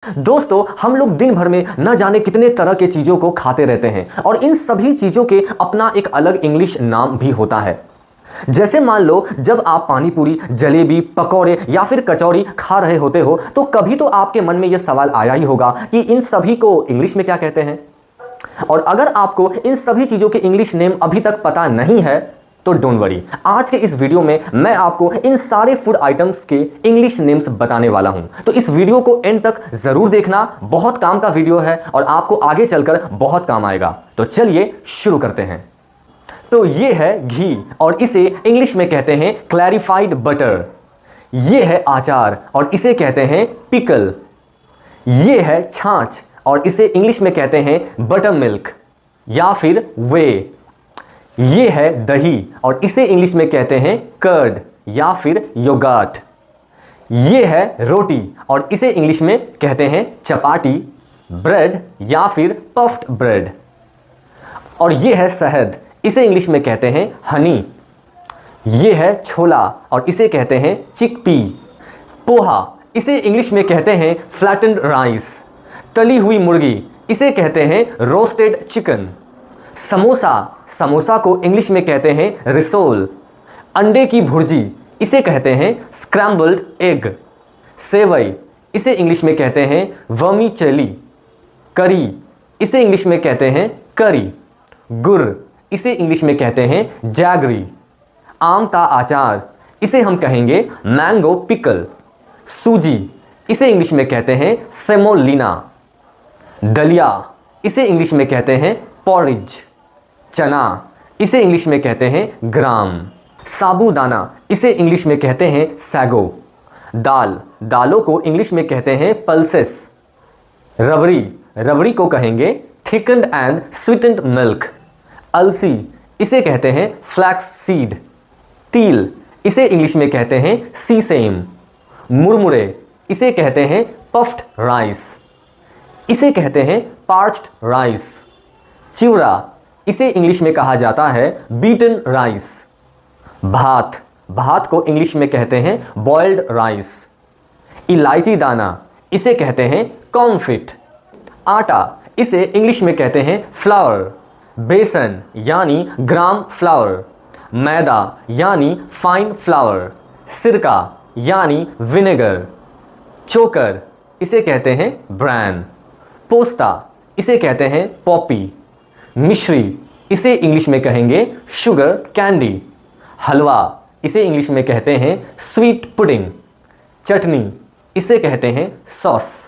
दोस्तों, हम लोग दिन भर में न जाने कितने तरह के चीज़ों को खाते रहते हैं और इन सभी चीज़ों के अपना एक अलग इंग्लिश नाम भी होता है। जैसे मान लो, जब आप पानी पूरी, जलेबी, पकौड़े या फिर कचौड़ी खा रहे होते हो तो कभी तो आपके मन में यह सवाल आया ही होगा कि इन सभी को इंग्लिश में क्या कहते हैं। और अगर आपको इन सभी चीज़ों के इंग्लिश नेम अभी तक पता नहीं है तो डोंट वरी, आज के इस वीडियो में मैं आपको इन सारे फूड आइटम्स के इंग्लिश नेम्स बताने वाला हूं। तो इस वीडियो को एंड तक जरूर देखना, बहुत काम का वीडियो है और आपको आगे चलकर बहुत काम आएगा। तो चलिए शुरू करते हैं। तो ये है घी और इसे इंग्लिश में कहते हैं क्लैरिफाइड बटर। ये है अचार और इसे कहते हैं पिकल। ये है छाछ और इसे इंग्लिश में कहते हैं बटर मिल्क या फिर वे। ये है दही और इसे इंग्लिश में कहते हैं कर्ड या फिर योगर्ट। ये है रोटी और इसे इंग्लिश में कहते हैं चपाटी, ब्रेड या फिर पफ्ड ब्रेड। और ये है शहद, इसे इंग्लिश में कहते हैं हनी। ये है छोला और इसे कहते हैं चिकपी। पोहा, इसे इंग्लिश में कहते हैं फ्लैटेंड राइस। तली हुई मुर्गी, इसे कहते हैं रोस्टेड चिकन। समोसा, समोसा को इंग्लिश में कहते हैं रिसोल। अंडे की भुर्जी, इसे कहते हैं स्क्रैम्बल्ड एग। सेवई, इसे इंग्लिश में कहते हैं वर्मीचेली। करी, इसे इंग्लिश में कहते हैं करी। गुड़, इसे इंग्लिश में कहते हैं जैगरी। आम का अचार, इसे हम कहेंगे मैंगो पिकल। सूजी, इसे इंग्लिश में कहते हैं सेमोलिना। दलिया, इसे इंग्लिश में कहते हैं पॉरिज। चना, इसे इंग्लिश में कहते हैं ग्राम। साबूदाना, इसे इंग्लिश में कहते हैं सैगो। दाल, दालों को इंग्लिश में कहते हैं पल्सेस। रबड़ी, रबड़ी को कहेंगे थिकन्ड एंड स्वीटेंड मिल्क। अलसी, इसे कहते हैं फ्लैक्स सीड। तिल, इसे इंग्लिश में कहते हैं सीसेम। मुरमुरे, इसे कहते हैं पफ्ड राइस। इसे कहते हैं पार्च्ड राइस। चिवड़ा, इसे इंग्लिश में कहा जाता है बीटन राइस। भात, भात को इंग्लिश में कहते हैं बॉइल्ड राइस। इलायची दाना, इसे कहते हैं कॉर्नफिट। आटा, इसे इंग्लिश में कहते हैं फ्लावर। बेसन यानी ग्राम फ्लावर। मैदा यानी फाइन फ्लावर। सिरका यानी विनेगर। चोकर, इसे कहते हैं ब्रैन। पोस्ता, इसे कहते हैं पॉपी। मिश्री, इसे इंग्लिश में कहेंगे शुगर कैंडी। हलवा, इसे इंग्लिश में कहते हैं स्वीट पुडिंग। चटनी, इसे कहते हैं सॉस।